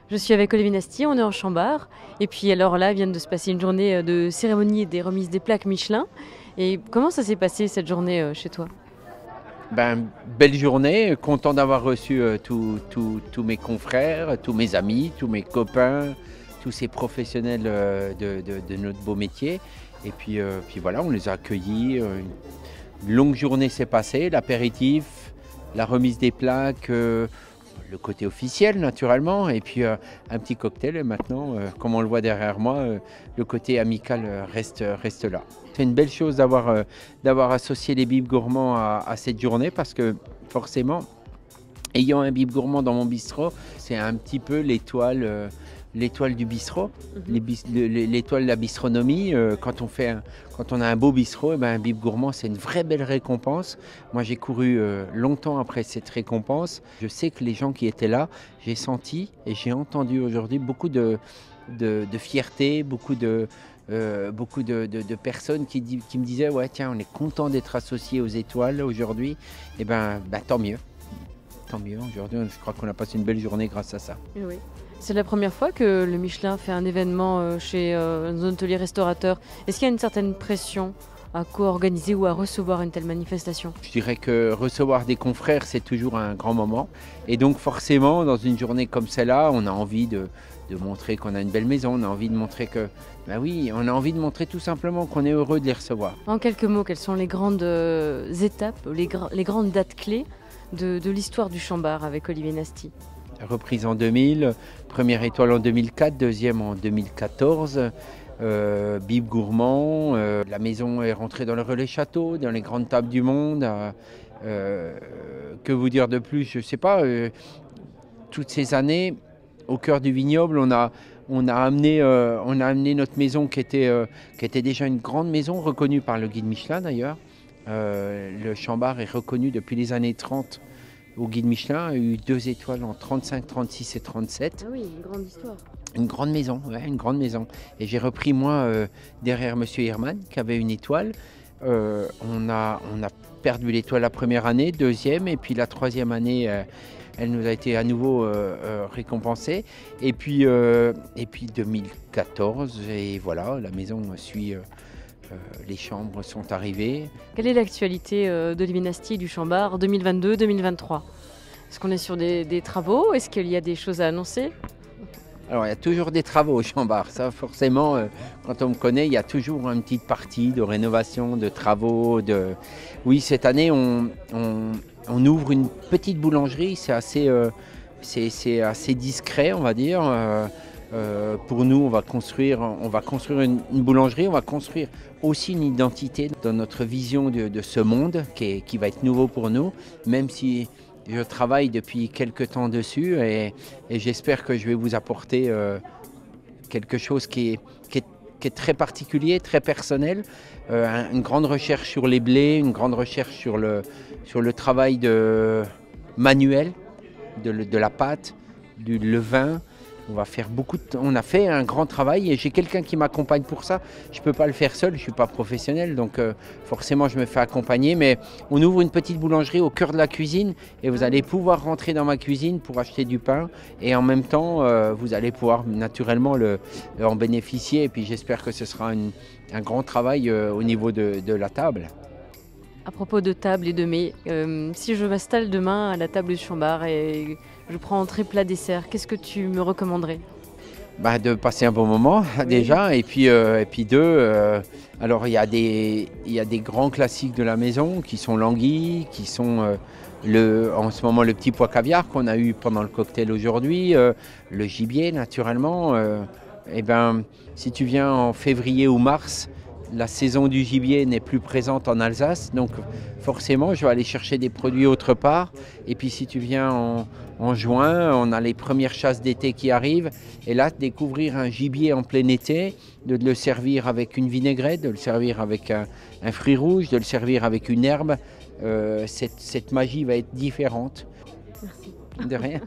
Je suis avec Olivier Nasty, on est en Chambard. Et puis alors là, vient de se passer une journée de cérémonie et des remises des plaques Michelin. Et comment ça s'est passé cette journée chez toi? Belle journée, content d'avoir reçu tous mes confrères, tous mes amis, tous mes copains, tous ces professionnels de notre beau métier. Et puis voilà, on les a accueillis. Une longue journée s'est passée, l'apéritif, la remise des plaques, le côté officiel naturellement, et puis un petit cocktail. Et maintenant, comme on le voit derrière moi, le côté amical reste là. C'est une belle chose d'avoir associé les bibes gourmands à cette journée, parce que forcément, ayant un bib gourmand dans mon bistrot, c'est un petit peu l'étoile du bistrot, l'étoile de la bistronomie. Quand on a un beau bistrot, un bib gourmand, c'est une vraie belle récompense. Moi, j'ai couru longtemps après cette récompense. Je sais que les gens qui étaient là, j'ai senti et j'ai entendu aujourd'hui beaucoup de fierté, beaucoup de personnes qui me disaient ouais, tiens, on est content d'être associés aux étoiles aujourd'hui. Et tant mieux. Tant mieux. Aujourd'hui, je crois qu'on a passé une belle journée grâce à ça. Oui. C'est la première fois que le Michelin fait un événement chez un hôtelier restaurateur. Est-ce qu'il y a une certaine pression à co-organiser ou à recevoir une telle manifestation? Je dirais que recevoir des confrères, c'est toujours un grand moment. Et donc forcément, dans une journée comme celle-là, on a envie de montrer qu'on a une belle maison. On a envie de montrer que, on a envie de montrer tout simplement qu'on est heureux de les recevoir. En quelques mots, quelles sont les grandes étapes, les grandes dates clés de l'histoire du Chambard avec Olivier Nasty? Reprise en 2000, première étoile en 2004, deuxième en 2014. Bib gourmand, la maison est rentrée dans le relais château, dans les grandes tables du monde. Que vous dire de plus? Je ne sais pas. Toutes ces années, au cœur du vignoble, on a amené notre maison qui était déjà une grande maison, reconnue par le guide Michelin d'ailleurs. Le Chambard est reconnu depuis les années 30 au guide Michelin, a eu 2 étoiles en 35, 36 et 37. Ah oui, une grande histoire. Une grande maison, ouais, une grande maison. Et j'ai repris moi derrière Monsieur Herman qui avait une étoile. On a perdu l'étoile la première année, deuxième, et puis la troisième année, elle nous a été à nouveau récompensée. Et puis 2014, et voilà, la maison suit. Les chambres sont arrivées. Quelle est l'actualité d'Olivier Nasty et du Chambard 2022-2023? Est-ce qu'on est sur des travaux? Est-ce qu'il y a des choses à annoncer? Alors, il y a toujours des travaux au Chambard. Ça, forcément, quand on me connaît, il y a toujours une petite partie de rénovation, de travaux. Oui, cette année, on ouvre une petite boulangerie. C'est assez discret, on va dire. Pour nous, on va construire une boulangerie, on va construire aussi une identité dans notre vision de ce monde qui va être nouveau pour nous, même si je travaille depuis quelques temps dessus, et j'espère que je vais vous apporter quelque chose qui est très particulier, très personnel, une grande recherche sur les blés, une grande recherche sur le travail manuel de la pâte, du levain. On a fait un grand travail et j'ai quelqu'un qui m'accompagne pour ça. Je ne peux pas le faire seul, je ne suis pas professionnel, donc forcément je me fais accompagner. Mais on ouvre une petite boulangerie au cœur de la cuisine et vous allez pouvoir rentrer dans ma cuisine pour acheter du pain. Et en même temps, vous allez pouvoir naturellement en bénéficier. Et puis j'espère que ce sera un grand travail au niveau de la table. À propos de table et de mets, si je m'installe demain à la table du Chambard et je prends entrée, plat, dessert, qu'est-ce que tu me recommanderais? De passer un bon moment déjà, et puis alors il y a des grands classiques de la maison qui sont l'anguille, qui sont en ce moment le petit pois caviar qu'on a eu pendant le cocktail aujourd'hui, le gibier naturellement. Si tu viens en février ou mars, la saison du gibier n'est plus présente en Alsace, donc forcément je vais aller chercher des produits autre part. Et puis si tu viens en juin, on a les premières chasses d'été qui arrivent, et là découvrir un gibier en plein été, de le servir avec une vinaigrette, de le servir avec un fruit rouge, de le servir avec une herbe, cette magie va être différente. Merci. De rien.